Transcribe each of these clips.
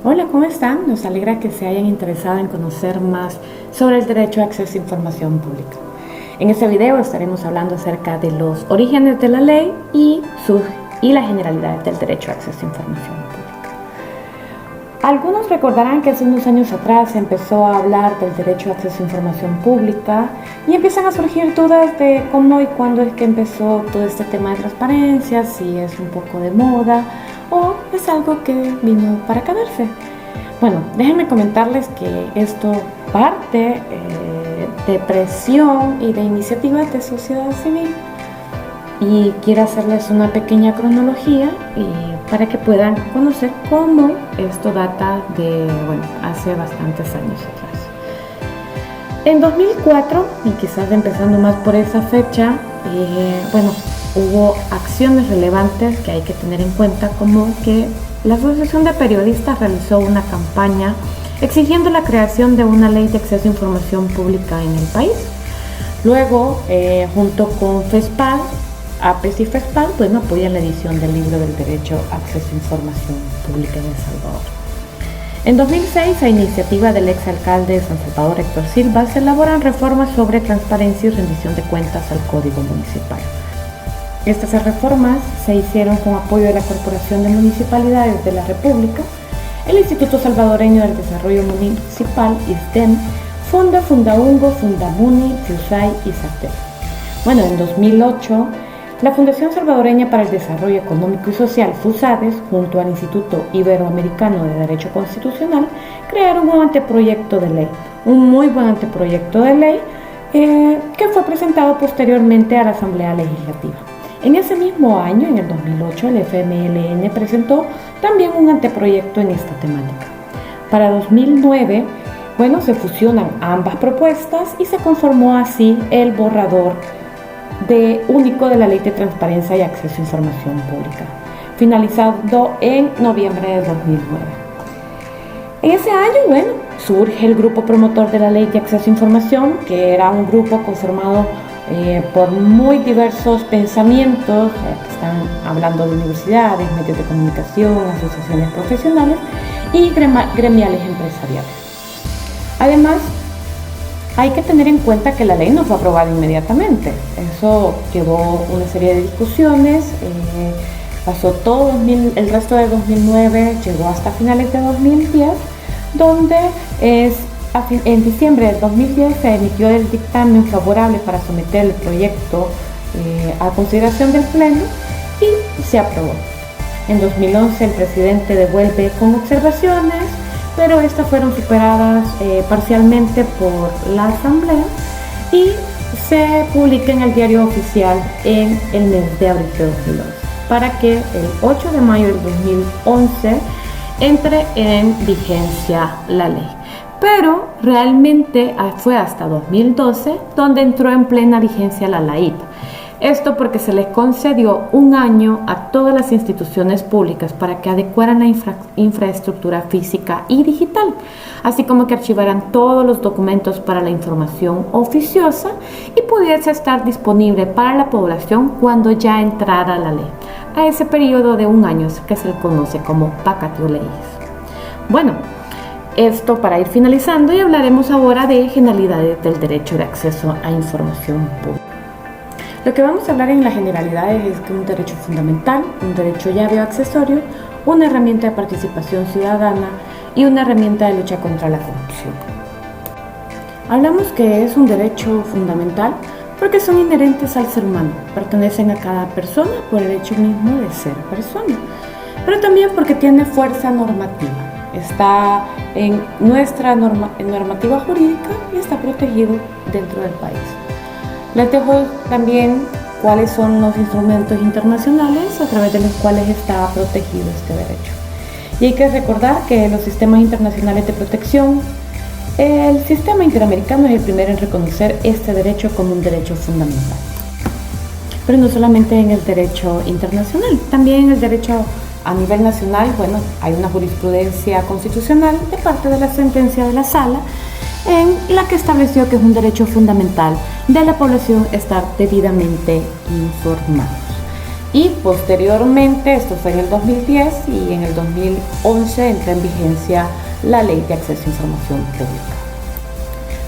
Hola, ¿cómo están? Nos alegra que se hayan interesado en conocer más sobre el derecho a acceso a información pública. En este video estaremos hablando acerca de los orígenes de la ley y las generalidades del derecho a acceso a información pública. Algunos recordarán que hace unos años atrás se empezó a hablar del derecho a acceso a información pública y empiezan a surgir dudas de cómo y cuándo es que empezó todo este tema de transparencia, si es un poco de moda o es algo que vino para quedarse. Bueno, déjenme comentarles que esto parte de presión y de iniciativas de sociedad civil, y quiero hacerles una pequeña cronología para que puedan conocer cómo esto data de, hace bastantes años atrás. En 2004, y quizás empezando más por esa fecha, hubo acciones relevantes que hay que tener en cuenta, como que la Asociación de Periodistas realizó una campaña exigiendo la creación de una ley de acceso a información pública en el país. Luego, junto con FESPAL, APES y FESPAL, apoyan la edición del libro del derecho a acceso a información pública en El Salvador. En 2006, a iniciativa del exalcalde de San Salvador, Héctor Silva, se elaboran reformas sobre transparencia y rendición de cuentas al Código Municipal. Estas reformas se hicieron con apoyo de la Corporación de Municipalidades de la República, el Instituto Salvadoreño del Desarrollo Municipal, ISDEM, Fundaungo, Fundamuni, FUSAI y SATEP. En 2008, la Fundación Salvadoreña para el Desarrollo Económico y Social, FUSADES, junto al Instituto Iberoamericano de Derecho Constitucional, crearon un anteproyecto de ley, un muy buen anteproyecto de ley que fue presentado posteriormente a la Asamblea Legislativa. En ese mismo año, en el 2008, el FMLN presentó también un anteproyecto en esta temática. Para 2009, se fusionan ambas propuestas y se conformó así el borrador único de la Ley de Transparencia y Acceso a Información Pública, finalizado en noviembre de 2009. En ese año, surge el grupo promotor de la Ley de Acceso a Información, que era un grupo conformado por muy diversos pensamientos, que están hablando de universidades, medios de comunicación, asociaciones profesionales y gremiales empresariales. Además, hay que tener en cuenta que la ley no fue aprobada inmediatamente. Eso llevó una serie de discusiones, pasó todo el resto de 2009, llegó hasta finales de 2010, donde en diciembre del 2010 se emitió el dictamen favorable para someter el proyecto a consideración del Pleno y se aprobó. En 2011 el presidente devuelve con observaciones, pero estas fueron superadas parcialmente por la Asamblea y se publica en el Diario Oficial en el mes de abril de 2011, para que el 8 de mayo del 2011 entre en vigencia la ley. Pero realmente fue hasta 2012 donde entró en plena vigencia la LAIP. Esto porque se les concedió un año a todas las instituciones públicas para que adecuaran la infraestructura física y digital, así como que archivaran todos los documentos para la información oficiosa y pudiese estar disponible para la población cuando ya entrara la ley. A ese periodo de un año es que se le conoce como vacatio legis. Esto para ir finalizando, y hablaremos ahora de generalidades del derecho de acceso a información pública. Lo que vamos a hablar en las generalidades es que un derecho fundamental, un derecho llave o accesorio, una herramienta de participación ciudadana y una herramienta de lucha contra la corrupción. Hablamos que es un derecho fundamental porque son inherentes al ser humano, pertenecen a cada persona por el hecho mismo de ser persona, pero también porque tiene fuerza normativa. Está en nuestra normativa jurídica y está protegido dentro del país. Les dejo también cuáles son los instrumentos internacionales a través de los cuales está protegido este derecho. Y hay que recordar que los sistemas internacionales de protección, el sistema interamericano es el primero en reconocer este derecho como un derecho fundamental. Pero no solamente en el derecho internacional, también en el derecho a nivel nacional, hay una jurisprudencia constitucional de parte de la sentencia de la Sala en la que estableció que es un derecho fundamental de la población estar debidamente informados. Y posteriormente, esto fue en el 2010 y en el 2011 entra en vigencia la Ley de Acceso a Información Pública.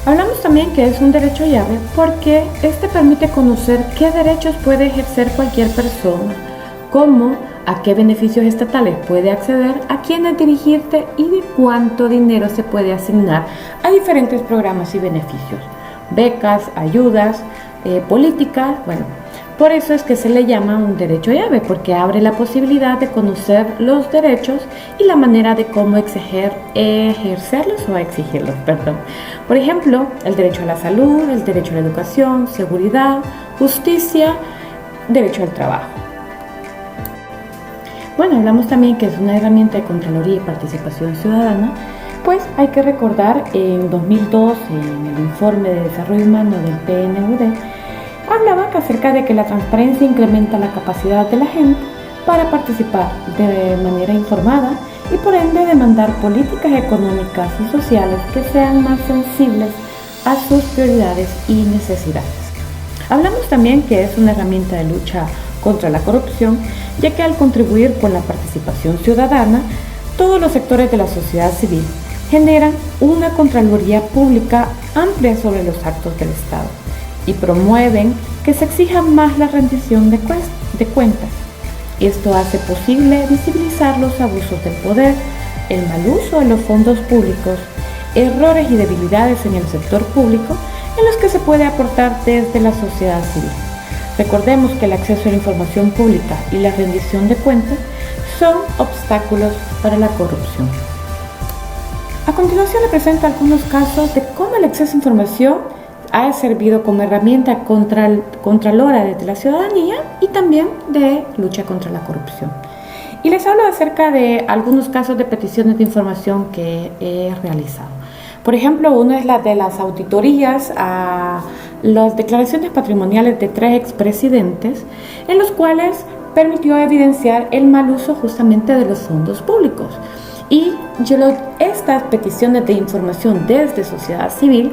Hablamos también que es un derecho llave porque este permite conocer qué derechos puede ejercer cualquier persona, cómo, a qué beneficios estatales puede acceder, a quiénes dirigirte y de cuánto dinero se puede asignar a diferentes programas y beneficios, becas, ayudas, políticas, bueno. Por eso es que se le llama un derecho llave, porque abre la posibilidad de conocer los derechos y la manera de cómo ejercerlos o exigirlos. Por ejemplo, el derecho a la salud, el derecho a la educación, seguridad, justicia, derecho al trabajo. Bueno, hablamos también que es una herramienta de Contraloría y Participación Ciudadana, pues hay que recordar en 2012, en el informe de desarrollo humano del PNUD, hablaba acerca de que la transparencia incrementa la capacidad de la gente para participar de manera informada y por ende demandar políticas económicas y sociales que sean más sensibles a sus prioridades y necesidades. Hablamos también que es una herramienta de lucha contra la corrupción, ya que al contribuir con la participación ciudadana, todos los sectores de la sociedad civil generan una Contraloría Pública amplia sobre los actos del Estado y promueven que se exija más la rendición de cuentas. Esto hace posible visibilizar los abusos del poder, el mal uso de los fondos públicos, errores y debilidades en el sector público en los que se puede aportar desde la sociedad civil. Recordemos que el acceso a la información pública y la rendición de cuentas son obstáculos para la corrupción. A continuación le presento algunos casos de cómo el acceso a información ha servido como herramienta contralora de la ciudadanía y también de lucha contra la corrupción. Y les hablo acerca de algunos casos de peticiones de información que he realizado. Por ejemplo, uno es la de las auditorías a las declaraciones patrimoniales de 3 expresidentes, en los cuales permitió evidenciar el mal uso justamente de los fondos públicos. Y estas peticiones de información desde sociedad civil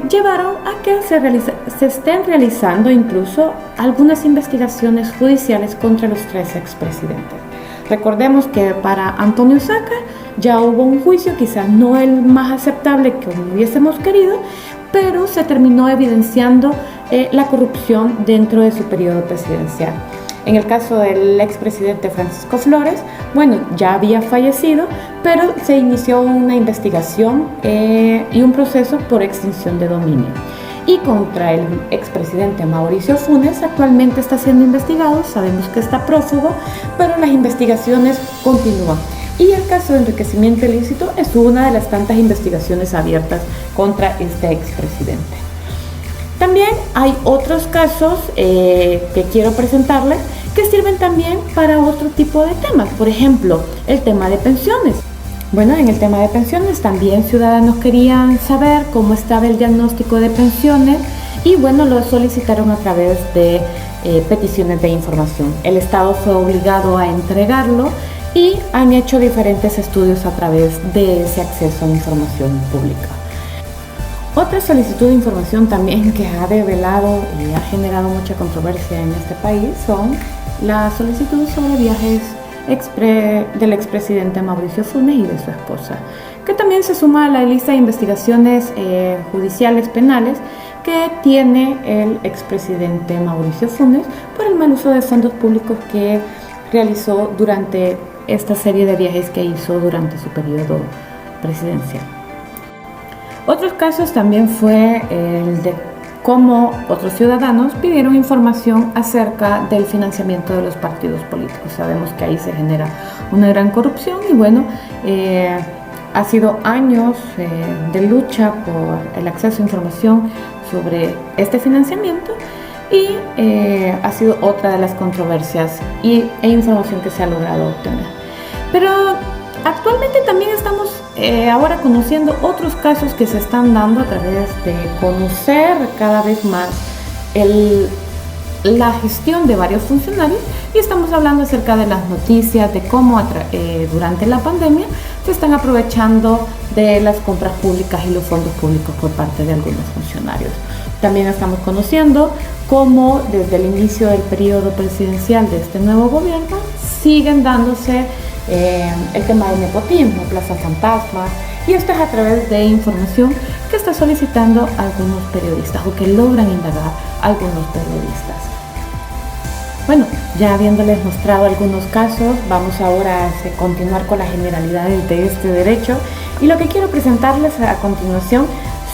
llevaron a que se estén realizando incluso algunas investigaciones judiciales contra los 3 expresidentes. Recordemos que para Antonio Saca ya hubo un juicio, quizás no el más aceptable que hubiésemos querido, pero se terminó evidenciando la corrupción dentro de su periodo presidencial. En el caso del expresidente Francisco Flores, bueno, ya había fallecido, pero se inició una investigación y un proceso por extinción de dominio. Y contra el expresidente Mauricio Funes actualmente está siendo investigado, sabemos que está prófugo, pero las investigaciones continúan. Y el caso de enriquecimiento ilícito es una de las tantas investigaciones abiertas contra este expresidente. También hay otros casos que quiero presentarles que sirven también para otro tipo de temas. Por ejemplo, el tema de pensiones. Bueno, en el tema de pensiones también ciudadanos querían saber cómo estaba el diagnóstico de pensiones y bueno, lo solicitaron a través de peticiones de información. El Estado fue obligado a entregarlo y han hecho diferentes estudios a través de ese acceso a información pública. Otra solicitud de información también que ha develado y ha generado mucha controversia en este país son las solicitudes sobre viajes del expresidente Mauricio Funes y de su esposa, que también se suma a la lista de investigaciones judiciales penales que tiene el expresidente Mauricio Funes por el mal uso de fondos públicos que realizó durante esta serie de viajes que hizo durante su periodo presidencial. Otros casos también fue el de cómo otros ciudadanos pidieron información acerca del financiamiento de los partidos políticos. Sabemos que ahí se genera una gran corrupción y bueno, ha sido años de lucha por el acceso a información sobre este financiamiento y ha sido otra de las controversias e información que se ha logrado obtener. Pero actualmente también estamos ahora conociendo otros casos que se están dando a través de conocer cada vez más la gestión de varios funcionarios y estamos hablando acerca de las noticias de cómo durante la pandemia se están aprovechando de las compras públicas y los fondos públicos por parte de algunos funcionarios. También estamos conociendo cómo desde el inicio del periodo presidencial de este nuevo gobierno siguen dándose el tema del nepotismo, plazas fantasmas, y esto es a través de información que está solicitando algunos periodistas o que logran indagar algunos periodistas. Bueno, ya habiéndoles mostrado algunos casos, vamos ahora a continuar con las generalidades de este derecho, y lo que quiero presentarles a continuación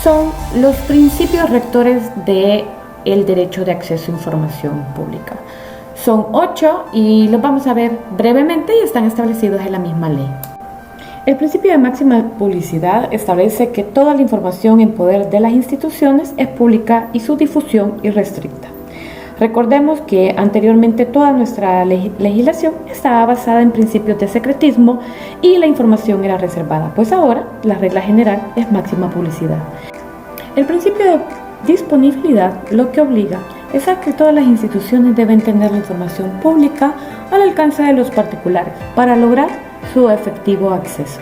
son los principios rectores del derecho de acceso a información pública. Son 8 y los vamos a ver brevemente y están establecidos en la misma ley. El principio de máxima publicidad establece que toda la información en poder de las instituciones es pública y su difusión irrestricta. Recordemos que anteriormente toda nuestra legislación estaba basada en principios de secretismo y la información era reservada, pues ahora la regla general es máxima publicidad. El principio de disponibilidad lo que obliga es a que todas las instituciones deben tener la información pública al alcance de los particulares para lograr su efectivo acceso.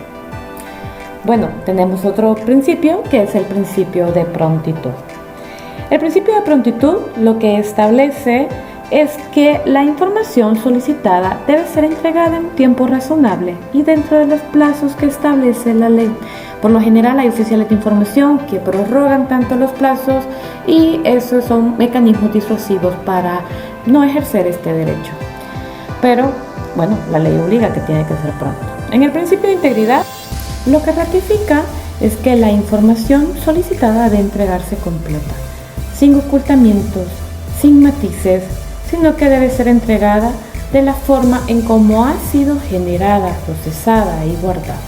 Bueno, tenemos otro principio que es el principio de prontitud. El principio de prontitud lo que establece es que la información solicitada debe ser entregada en tiempo razonable y dentro de los plazos que establece la ley. Por lo general hay oficiales de información que prorrogan tanto los plazos y esos son mecanismos disuasivos para no ejercer este derecho. Pero, bueno, la ley obliga que tiene que ser pronto. En el principio de integridad, lo que ratifica es que la información solicitada debe entregarse completa, sin ocultamientos, sin matices, sino que debe ser entregada de la forma en cómo ha sido generada, procesada y guardada.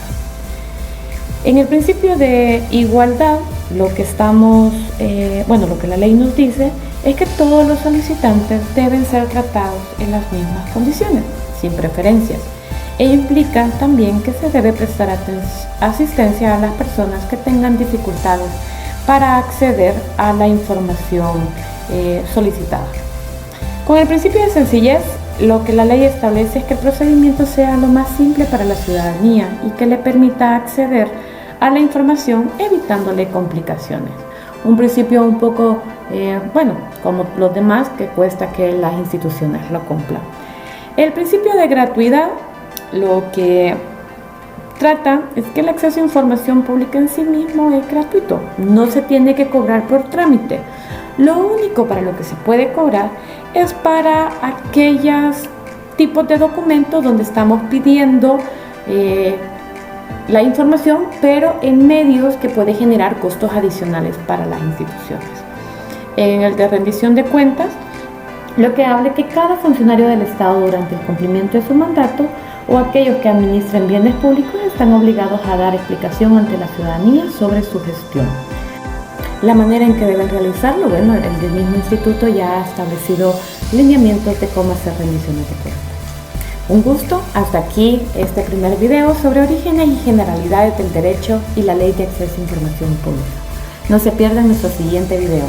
En el principio de igualdad, lo que la ley nos dice es que todos los solicitantes deben ser tratados en las mismas condiciones, sin preferencias. Ello implica también que se debe prestar asistencia a las personas que tengan dificultades para acceder a la información solicitada. Con el principio de sencillez, lo que la ley establece es que el procedimiento sea lo más simple para la ciudadanía y que le permita acceder a la información evitándole complicaciones. Un principio un poco, como los demás, que cuesta que las instituciones lo cumplan. El principio de gratuidad lo que trata es que el acceso a información pública en sí mismo es gratuito, no se tiene que cobrar por trámite. Lo único para lo que se puede cobrar es para aquellos tipos de documentos donde estamos pidiendo la información, pero en medios que puede generar costos adicionales para las instituciones. En el de rendición de cuentas, lo que habla es que cada funcionario del Estado durante el cumplimiento de su mandato o aquellos que administren bienes públicos están obligados a dar explicación ante la ciudadanía sobre su gestión. La manera en que deben realizarlo, el mismo instituto ya ha establecido lineamientos de cómo hacer rendiciones de cuentas. Un gusto, hasta aquí este primer video sobre orígenes y generalidades del derecho y la ley de acceso a información pública. No se pierdan nuestro siguiente video.